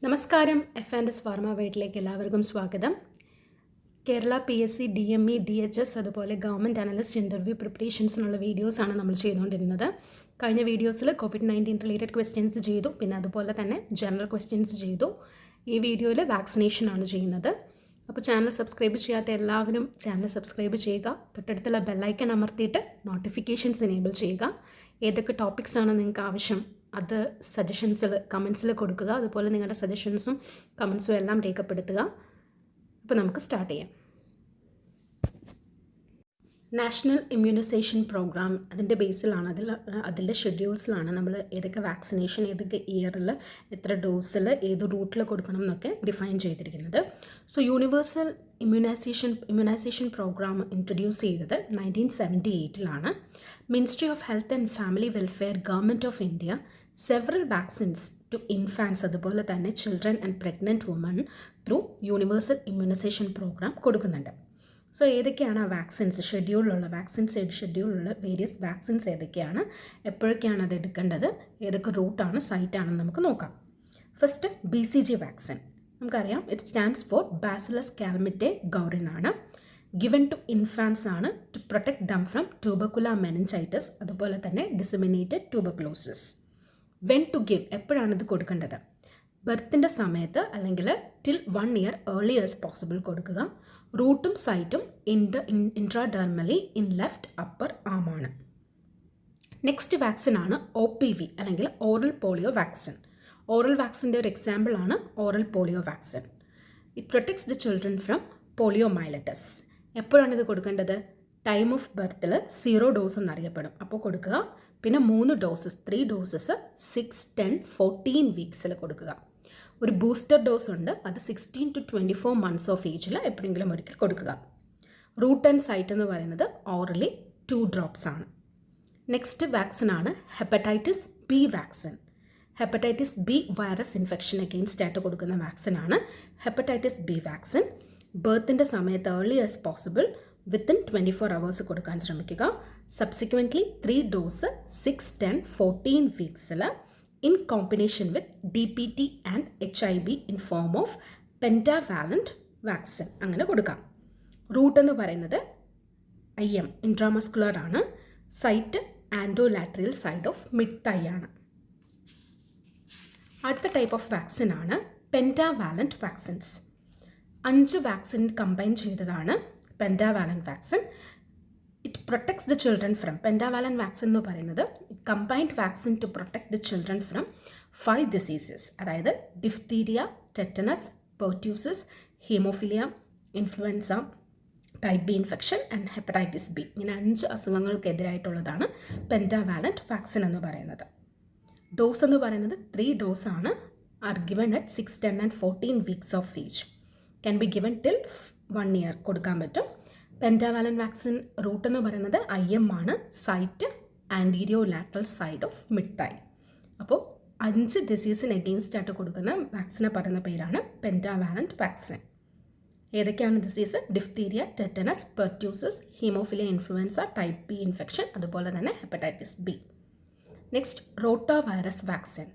നമസ്കാരം. എഫ്&എസ് ഫാർമ വൈറ്റിലേക്ക് എല്ലാവർക്കും സ്വാഗതം. കേരള PSC DME DHS അതുപോലെ ഗവൺമെൻറ് അനലിസ്റ്റ് ഇൻ്റർവ്യൂ പ്രിപ്പറേഷൻസിനുള്ള വീഡിയോസാണ് നമ്മൾ ചെയ്തുകൊണ്ടിരുന്നത്. കഴിഞ്ഞ വീഡിയോസിൽ COVID-19 റിലേറ്റഡ് ക്വസ്റ്റ്യൻസ് ചെയ്തു, പിന്നെ അതുപോലെ തന്നെ ജനറൽ ക്വസ്റ്റ്യൻസ് ചെയ്തു. ഈ വീഡിയോയിൽ വാക്സിനേഷനാണ് ചെയ്യുന്നത്. അപ്പോൾ ചാനൽ സബ്സ്ക്രൈബ് ചെയ്യാത്ത എല്ലാവരും ചാനൽ സബ്സ്ക്രൈബ് ചെയ്യുക. തൊട്ടടുത്തുള്ള ബെല്ലൈക്കൺ അമർത്തിയിട്ട് നോട്ടിഫിക്കേഷൻസ് എനേബിൾ ചെയ്യുക. ഏതൊക്കെ ടോപ്പിക്സാണ് നിങ്ങൾക്ക് ആവശ്യം അത് സജഷൻസിൽ കമൻസിൽ കൊടുക്കുക. അതുപോലെ നിങ്ങളുടെ സജഷൻസും കമൻസും എല്ലാം രേഖപ്പെടുത്തുക. അപ്പോൾ നമുക്ക് സ്റ്റാർട്ട് ചെയ്യാം. നാഷണൽ ഇമ്മ്യൂണൈസേഷൻ പ്രോഗ്രാം അതിൻ്റെ ബേസിലാണ്, അതിൻ്റെ ഷെഡ്യൂൾസിലാണ് നമ്മൾ ഏതൊക്കെ വാക്സിനേഷൻ ഏതൊക്കെ ഇയറിൽ എത്ര ഡോസിൽ ഏത് റൂട്ടിൽ കൊടുക്കണം എന്നൊക്കെ ഡിഫൈൻ ചെയ്തിരിക്കുന്നത്. So universal immunisation programme introduce ചെയ്തത് 1978 ministry of health and family welfare government of India several vaccines to infants അതുപോലെ തന്നെ children and pregnant women through universal immunisation programme കൊടുക്കുന്നുണ്ട്. സോ ഏതൊക്കെയാണ് ആ വാക്സിൻസ്, ഷെഡ്യൂളിലുള്ള വേരിയസ് വാക്സിൻസ് ഏതൊക്കെയാണ്, എപ്പോഴൊക്കെയാണ് അത് എടുക്കേണ്ടത്, ഏതൊക്കെ റൂട്ടാണ് സൈറ്റാണെന്ന് നമുക്ക് നോക്കാം. First BCG vaccine. നമുക്കറിയാം it stands for bacillus Calmette Guerin ആണ്. ഗിവൺ ടു ഇൻഫാൻസ് ആണ് to protect them from tubercular meningitis അതുപോലെ തന്നെ disseminated tuberculosis. When to give, എപ്പോഴാണ് ഇത് കൊടുക്കേണ്ടത്? ബർത്തിൻ്റെ സമയത്ത് അല്ലെങ്കിൽ till 1 year early as possible കൊടുക്കുക. റൂട്ടും സൈറ്റും ഇൻട്രാഡെർമലി ഇൻ ലെഫ്റ്റ് അപ്പർ ആമാണ്. നെക്സ്റ്റ് വാക്സിനാണ് OPV അല്ലെങ്കിൽ ഓറൽ പോളിയോ വാക്സിൻ. ഓറൽ വാക്സിൻ്റെ ഒരു എക്സാമ്പിളാണ് oral polio vaccine. It protects the children from poliomyelitis. എപ്പോഴാണ് ഇത് കൊടുക്കേണ്ടത്? ടൈം ഓഫ് ബർത്തിൽ 0 ഡോസ് എന്നറിയപ്പെടും, അപ്പോൾ കൊടുക്കുക. പിന്നെ 3 ഡോസസ് 3 ഡോസസ് 6, 10, 14 വീക്സിൽ കൊടുക്കുക. ഒരു ബൂസ്റ്റർ ഡോസ് ഉണ്ട്, അത് 16 to 24 months ഓഫ് ഏജിൽ എപ്പോഴെങ്കിലും ഒരിക്കൽ കൊടുക്കുക. റൂട്ട് ആൻഡ് സൈറ്റ് എന്ന് പറയുന്നത് ഓറലി 2 drops ആണ്. നെക്സ്റ്റ് വാക്സിനാണ് hepatitis B vaccine. Hepatitis B virus infection against ആയിട്ട് കൊടുക്കുന്ന വാക്സിനാണ് ഹെപ്പറ്റൈറ്റിസ് B വാക്സിൻ. ബർത്തിൻ്റെ സമയത്ത് early as possible within 24 hours കൊടുക്കാൻ ശ്രമിക്കുക. സബ്സിക്വൻ്റ്ലി 3 ഡോസ് 6, 10, 14 വീക്സിൽ in combination with DPT and HIV in form of pentavalent vaccine അങ്ങനെ കൊടുക്കാം. റൂട്ട് എന്ന് പറയുന്നത് IM ഇൻട്രാമസ്കുലർ ആണ്. Site anterolateral side of mid thigh ആണ്. അടുത്ത ടൈപ്പ് ഓഫ് വാക്സിൻ ആണ് പെൻറ്റാവാലൻറ്റ് വാക്സിൻസ്. 5 വാക്സിൻ കമ്പൈൻ ചെയ്തതാണ് pentavalent vaccine. It protects the children from, pentavalent vaccine എന്ന് പറയുന്നത് combined vaccine to protect the children from 5 diseases, അതായത് diphtheria, tetanus, pertussis, haemophilia, influenza, type B infection and hepatitis B. ഇങ്ങനെ 5 അസുഖങ്ങൾക്കെതിരായിട്ടുള്ളതാണ് pentavalent vaccine എന്ന് പറയുന്നത്. Dose എന്ന് പറയുന്നത് 3 ഡോസാണ്. Are given at 6, 10 and 14 weeks of age. Can be given till 1 year കൊടുക്കാൻ പറ്റും. Pentavalent vaccine root എന്ന് പറയുന്നത് IM ആണ്. Site anterolateral side of mid thigh. അപ്പോൾ 5 ഡിസീസിന് എഗെയിൻസ്റ്റ് ആയിട്ട് കൊടുക്കുന്ന വാക്സിനെ പറയുന്ന പേരാണ് പെൻറ്റാവാലൻറ്റ് വാക്സിൻ. ഏതൊക്കെയാണ് disease? Diphtheria, tetanus, pertussis, haemophilia, influenza, type B infection അതുപോലെ തന്നെ hepatitis B. Next rota virus vaccine.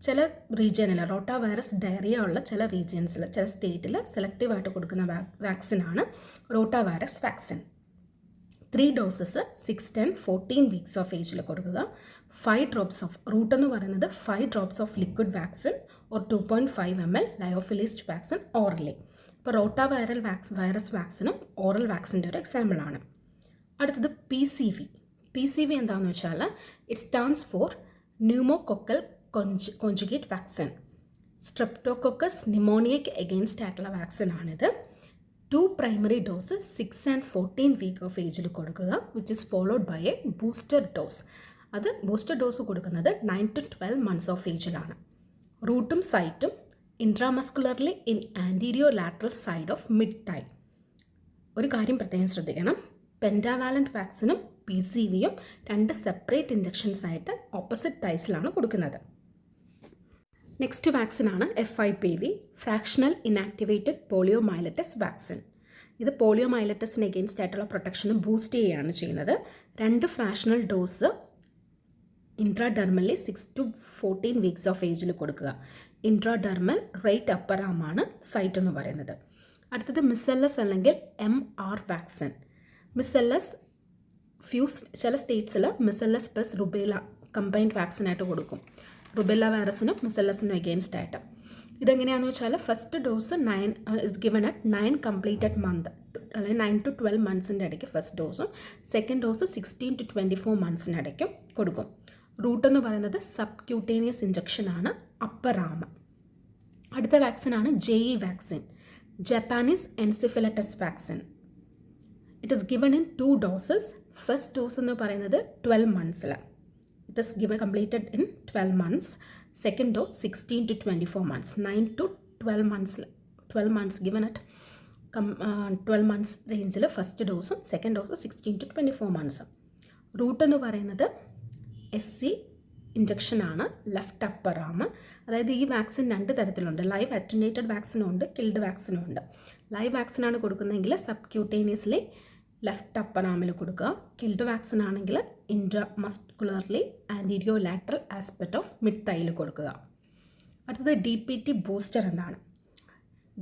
ചില റീജിയനിൽ റോട്ടാ വൈറസ് ഡയറിയ ഉള്ള ചില റീജിയൻസിൽ ചില സ്റ്റേറ്റിൽ സെലക്റ്റീവായിട്ട് കൊടുക്കുന്ന വാക്സിനാണ് rota virus vaccine. 3 doses 6, 10, 14 weeks of ഏജിൽ കൊടുക്കുക. 5 ഡ്രോപ്സ് ഓഫ് റൂട്ട് എന്ന് പറയുന്നത് 5 drops of liquid vaccine or 2.5 ml lyophilised vaccine orally. ഇപ്പോൾ റോട്ടാ വൈറസ് വാക്സിനും ഓറൽ വാക്സിൻ്റെ ഒരു എക്സാമ്പിളാണ്. അടുത്തത് PCV എന്താണെന്ന് വെച്ചാൽ it stands for pneumococcal conjugate vaccine. Streptococcus ന്യൂമോണിയയ്ക്ക് എഗെയിൻസ്റ്റ് ആയിട്ടുള്ള വാക്സിനാണിത്. 2 primary dose 6 and 14 week of ഏജിൽ കൊടുക്കുക, which is followed by A booster dose. അത് ബൂസ്റ്റർ ഡോസ് കൊടുക്കുന്നത് 9 to 12 months ഓഫ് ഏജിലാണ്. റൂട്ടും സൈറ്റും intramuscularly in anterolateral side of mid thigh. ഒരു കാര്യം പ്രത്യേകം ശ്രദ്ധിക്കണം, പെൻറ്റാവാലൻറ്റ് വാക്സിനും PCVയും 2 സെപ്പറേറ്റ് ഇഞ്ചക്ഷൻസ് ആയിട്ട് ഓപ്പോസിറ്റ് തൈസിലാണ് കൊടുക്കുന്നത്. നെക്സ്റ്റ് വാക്സിനാണ് FIPV, fractional inactivated poliomyelitis vaccine. ഇത് പോളിയോ മൈലറ്റസിന് എഗെയിൻസ്റ്റ് ആയിട്ടുള്ള പ്രൊട്ടക്ഷനും ബൂസ്റ്റ് ചെയ്യുകയാണ് ചെയ്യുന്നത്. 2 fractional dose intradermally 6 to 14 weeks of ഏജിൽ കൊടുക്കുക. ഇൻട്രാഡെർമൽ റൈറ്റ് അപ്പർ ആം ആണ് സൈറ്റ് എന്ന് പറയുന്നത്. അടുത്തത് മിസെല്ലസ് അല്ലെങ്കിൽ MR വാക്സിൻ. മിസെല്ലസ് ചില സ്റ്റേറ്റ്സിൽ മിസെല്ലസ് പ്ലസ് റുബേല കമ്പൈൻഡ് വാക്സിനായിട്ട് കൊടുക്കും. റുബെല്ല വൈറസിനും മിസെല്ലസിനും എഗെയിൻസ്റ്റ് ആയിട്ട്. ഇതെങ്ങനെയാണെന്ന് വെച്ചാൽ first dose 9 is given at 9 completed month, അല്ലെങ്കിൽ 9 to 12 മന്ത്സിൻ്റെ ഇടയ്ക്ക് ഫസ്റ്റ് ഡോസും, സെക്കൻഡ് ഡോസ് 16 to 24 മന്ത്സിനിടയ്ക്കും കൊടുക്കും. റൂട്ട് എന്ന് പറയുന്നത് സബ്ക്യൂട്ടേനിയസ് ഇഞ്ചക്ഷനാണ്, അപ്പർ ആം. അടുത്ത വാക്സിനാണ് JE vaccine, Japanese encephalitis vaccine. It is given in 2 doses. First dose എന്ന് പറയുന്നത് 12 മന്ത്സിൽ. It is given completed in 12 months. Second dose 16 to 24 months. 9 to 12 months 12 months given at 12 months റേഞ്ചിൽ first ഡോസും second dose 16 to 24 months. റൂട്ട് എന്ന് പറയുന്നത് SC ഇഞ്ചക്ഷനാണ്, left upper arm. അതായത് ഈ വാക്സിൻ 2 തരത്തിലുണ്ട്. ലൈവ് അറ്റൻവേറ്റഡ് വാക്സിനും ഉണ്ട്, കിൽഡ് വാക്സിനും ഉണ്ട്. ലൈവ് വാക്സിനാണ് കൊടുക്കുന്നതെങ്കിൽ സബ്ക്യൂട്ടേനിയസ്ലി ലെഫ്റ്റ് അപ്പർ ആമിൽ കൊടുക്കുക. കിൽഡ് വാക്സിൻ ആണെങ്കിൽ intramuscularly anterolateral aspect of mid തൈയിൽ കൊടുക്കുക. അടുത്തത് DPT ബൂസ്റ്റർ എന്താണ്?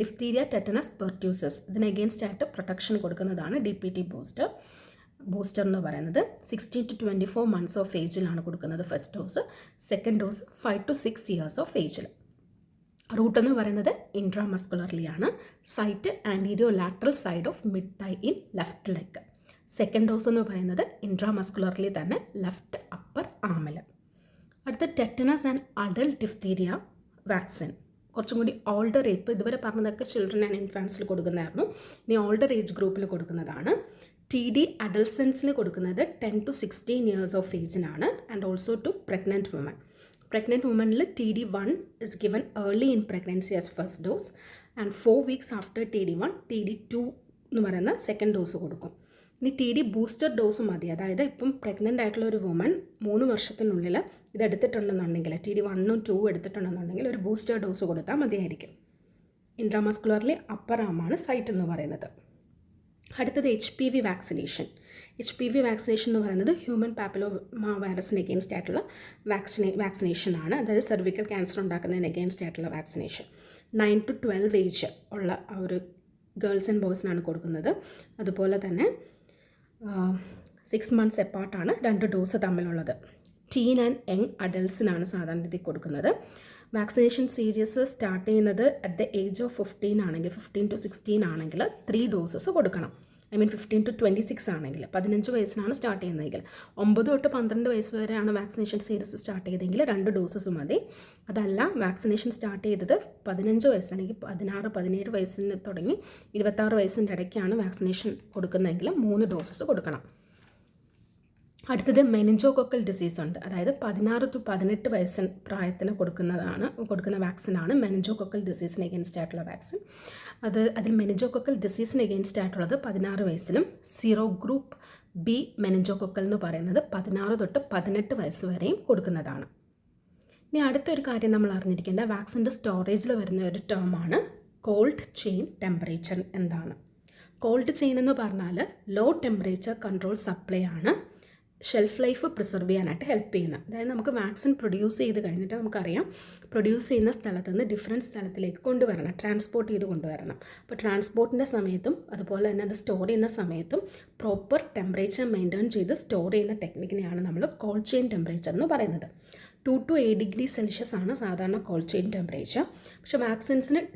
ഡിഫ്തീരിയ, ടെറ്റനസ്, പെർട്യൂസസ് ഇതിന് എഗെയിൻസ്റ്റ് ആയിട്ട് പ്രൊട്ടക്ഷൻ കൊടുക്കുന്നതാണ് DPT ബൂസ്റ്റർ. ബൂസ്റ്റർ എന്ന് പറയുന്നത് 16 to 24 months ഓഫ് ഏജിലാണ് കൊടുക്കുന്നത് first dose. Second dose 5 to 6 years of ഏജിൽ. റൂട്ട് എന്ന് പറയുന്നത് ഇൻട്രാമസ്കുലർലി ആണ്. Site anterolateral side of mid thigh in left leg. Second dose എന്ന് പറയുന്നത് ഇൻട്രാമസ്കുലർലി തന്നെ ലെഫ്റ്റ് അപ്പർ ആമിൽ. അടുത്ത tetanus and adult diphtheria vaccine. കുറച്ചും കൂടി ഓൾഡർ ഏജ്, ഇപ്പോൾ ഇതുവരെ പറഞ്ഞതൊക്കെ ചിൽഡ്രൻ ആൻഡ് ഇൻഫാൻസിൽ കൊടുക്കുന്നതായിരുന്നു. ഇനി ഓൾഡർ ഏജ് ഗ്രൂപ്പിൽ കൊടുക്കുന്നതാണ്. TD അഡൽസൻസിൽ കൊടുക്കുന്നത് 10 to 16 years ഓഫ് ഏജിനാണ്. And also to pregnant woman. Pregnant വുമണിൽ TD1 is given early in pregnancy as first dose and 4 weeks after TD1 TD2 എന്ന് പറയുന്ന സെക്കൻഡ് ഡോസ് കൊടുക്കും. ഇനി TD ബൂസ്റ്റർ ഡോസ് മതി. അതായത് ഇപ്പം പ്രഗ്നൻ്റ് ആയിട്ടുള്ള ഒരു വുമൺ 3 വർഷത്തിനുള്ളിൽ ഇത് എടുത്തിട്ടുണ്ടെന്നുണ്ടെങ്കിൽ, TD1 ഉം 2 എടുത്തിട്ടുണ്ടെന്നുണ്ടെങ്കിൽ ഒരു ബൂസ്റ്റർ ഡോസ് കൊടുത്താൽ മതിയായിരിക്കും. ഇൻട്രാമസ്കുലർലി അപ്പർ ആമാണ് സൈറ്റ് എന്ന് പറയുന്നത്. അടുത്തത് HPV വാക്സിനേഷൻ. HPV വാക്സിനേഷൻ എന്ന് പറയുന്നത് ഹ്യൂമൻ പാപ്പിലോമ വൈറസിന് എഗെയിൻസ്റ്റ് ആയിട്ടുള്ള വാക്സിനേഷനാണ്. അതായത് സെർവിക്കൽ ക്യാൻസർ ഉണ്ടാക്കുന്നതിന് എഗെയിൻസ്റ്റ് ആയിട്ടുള്ള വാക്സിനേഷൻ. 9 to 12 ഏജ് ഉള്ള ഒരു ഗേൾസ് ആൻഡ് ബോയ്സിനാണ് കൊടുക്കുന്നത്. അതുപോലെ തന്നെ 6 months എപ്പാർട്ടാണ് 2 ഡോസ് തമ്മിലുള്ളത്. ടീൻ ആൻഡ് യങ് അഡൽട്സിനാണ് സാധാരണ രീതിയിൽ കൊടുക്കുന്നത്. വാക്സിനേഷൻ സീരീസ് സ്റ്റാർട്ട് ചെയ്യുന്നത് അറ്റ് ദ ഏജ് ഓഫ് 15 ആണെങ്കിൽ, 15 to 16 ആണെങ്കിൽ 3 ഡോസസ് കൊടുക്കണം. 15 to 26 ആണെങ്കിൽ, 15 വയസ്സിനാണ് സ്റ്റാർട്ട് ചെയ്യുന്നതെങ്കിൽ. 9 തൊട്ട് 12 വയസ്സ് വരെയാണ് വാക്സിനേഷൻ സീരീസ് സ്റ്റാർട്ട് ചെയ്തെങ്കിൽ 2 ഡോസസ് മതി. അതല്ല, വാക്സിനേഷൻ സ്റ്റാർട്ട് ചെയ്തത് 15 വയസ്സ് അല്ലെങ്കിൽ 16, 17 വയസ്സിന് തുടങ്ങി 26 വയസ്സിൻ്റെ ഇടയ്ക്കാണ് വാക്സിനേഷൻ കൊടുക്കുന്നതെങ്കിൽ 3 ഡോസസ് കൊടുക്കണം. അടുത്തത് മെനിഞ്ചോകോക്കൽ ഡിസീസ് ഉണ്ട്. അതായത് 16 to 18 വയസ്സ് പ്രായത്തിന് കൊടുക്കുന്ന വാക്സിനാണ് മെനിഞ്ചോകോക്കൽ ഡിസീസിന് എഗെയിൻസ്റ്റ് ആയിട്ടുള്ള വാക്സിൻ. അതിൽ മെനിഞ്ചോകോക്കൽ ഡിസീസിന് എഗെയിൻസ്റ്റ് ആയിട്ടുള്ളത് 16 വയസ്സിലും, സീറോ ഗ്രൂപ്പ് B മെനിഞ്ചോകോക്കൽ എന്ന് പറയുന്നത് 16 തൊട്ട് 18 വയസ്സ് വരെയും കൊടുക്കുന്നതാണ്. ഇനി അടുത്തൊരു കാര്യം നമ്മൾ അറിഞ്ഞിരിക്കേണ്ട, വാക്സിൻ്റെ സ്റ്റോറേജിൽ വരുന്ന ഒരു ടേമാണ് കോൾഡ് ചെയിൻ ടെമ്പറേച്ചർ. എന്താണ് കോൾഡ് ചെയിൻ എന്ന് പറഞ്ഞാൽ? ലോ ടെമ്പറേച്ചർ കൺട്രോൾ സപ്ലൈ ആണ് ഷെൽഫ് ലൈഫ് പ്രിസർവ് ചെയ്യാനായിട്ട് ഹെൽപ്പ് ചെയ്യുന്നത്. അതായത് നമുക്ക് വാക്സിൻ പ്രൊഡ്യൂസ് ചെയ്ത് കഴിഞ്ഞിട്ട് നമുക്കറിയാം പ്രൊഡ്യൂസ് ചെയ്യുന്ന സ്ഥലത്ത് നിന്ന് ഡിഫറെൻറ്റ് സ്ഥലത്തിലേക്ക് കൊണ്ടുവരണം, ട്രാൻസ്പോർട്ട് ചെയ്ത് കൊണ്ടുവരണം. അപ്പോൾ ട്രാൻസ്പോർട്ടിൻ്റെ സമയത്തും അതുപോലെ തന്നെ അത് സ്റ്റോർ ചെയ്യുന്ന സമയത്തും പ്രോപ്പർ ടെമ്പറേച്ചർ മെയിൻറ്റെയിൻ ചെയ്ത് സ്റ്റോർ ചെയ്യുന്ന ടെക്നിക്കിനെയാണ് നമ്മൾ കോൾഡ് ചെയിൻ ടെമ്പറേച്ചർ എന്ന് പറയുന്നത്. 2 to 8 degrees Celsius ആണ് സാധാരണ കോൾഡ് ചെയിൻ ടെമ്പറേച്ചർ. പക്ഷേ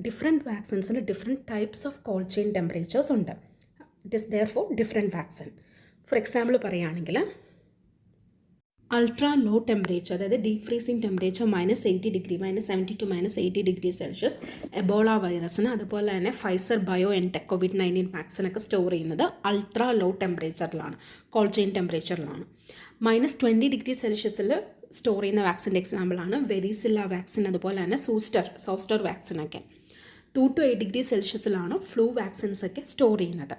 ഡിഫറെൻറ്റ് വാക്സിൻസിന് different types of cold chain temperatures ഉണ്ട്. It is there for different vaccine. For example പറയുകയാണെങ്കിൽ അൾട്രാ ലോ ടെമ്പറേച്ചർ, അതായത് deep freezing temperature -80 degree, -70 to -80 degrees Celsius Ebola വൈറസിന്, അതുപോലെ തന്നെ ഫൈസർ BioNTech COVID-19 വാക്സിനൊക്കെ store ചെയ്യുന്നത് അൾട്രാ ലോ ടെമ്പറേച്ചറിലാണ്, cold chain ടെമ്പറേച്ചറിലാണ്. -20 degrees Celsius സ്റ്റോർ ചെയ്യുന്ന വാക്സിൻ്റെ എക്സാമ്പിളാണ് വെരിസില്ല വാക്സിൻ, അതുപോലെ തന്നെ സോസ്റ്റർ വാക്സിനൊക്കെ. 2 to 8 degrees Celsius flu vaccines ഒക്കെ സ്റ്റോർ ചെയ്യുന്നത്.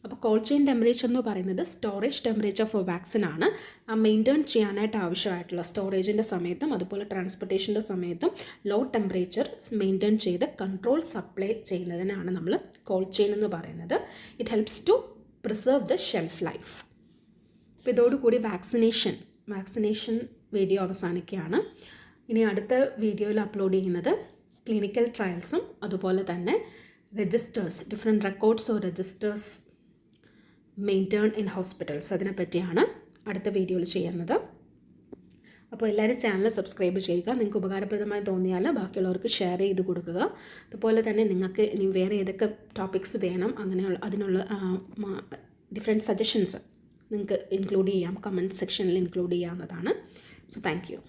അപ്പോൾ കോൾഡ് ചെയിൻ ടെമ്പറേച്ചർ എന്ന് പറയുന്നത് സ്റ്റോറേജ് ടെമ്പറേച്ചർ ഫോർ വാക്സിനാണ്. ആ മെയിൻറ്റെയിൻ ചെയ്യാനായിട്ട് ആവശ്യമായിട്ടുള്ള സ്റ്റോറേജിൻ്റെ സമയത്തും അതുപോലെ ട്രാൻസ്പോർട്ടേഷൻ്റെ സമയത്തും ലോ ടെമ്പറേച്ചർ മെയിൻറ്റെയിൻ ചെയ്ത് കൺട്രോൾ സപ്ലൈ ചെയ്യുന്നതിനാണ് നമ്മൾ കോൾഡ് ചെയിൻ എന്ന് പറയുന്നത്. It helps to preserve the shelf life. അപ്പോൾ ഇതോടുകൂടി വാക്സിനേഷൻ വീഡിയോ അവസാനിക്കുകയാണ്. ഇനി അടുത്ത വീഡിയോയിൽ അപ്ലോഡ് ചെയ്യുന്നത് ക്ലിനിക്കൽ ട്രയൽസും അതുപോലെ തന്നെ registers, different records or registers maintain in hospitals, അതിനെപ്പറ്റിയാണ് അടുത്ത വീഡിയോയിൽ ചെയ്യുന്നത്. അപ്പോൾ എല്ലാവരും ചാനൽ സബ്സ്ക്രൈബ് ചെയ്യുക. നിങ്ങൾക്ക് ഉപകാരപ്രദമായി തോന്നിയാൽ ബാക്കിയുള്ളവർക്ക് ഷെയർ ചെയ്ത് കൊടുക്കുക. അതുപോലെ തന്നെ നിങ്ങൾക്ക് ഇനി വേറെ ഏതൊക്കെ ടോപ്പിക്സ് വേണം അങ്ങനെയുള്ള അതിനുള്ള ഡിഫറെൻറ്റ് സജഷൻസ് നിങ്ങൾക്ക് ഇൻക്ലൂഡ് ചെയ്യാം, കമൻറ്റ് സെക്ഷനിൽ ഇൻക്ലൂഡ് ചെയ്യാവുന്നതാണ്. So thank you.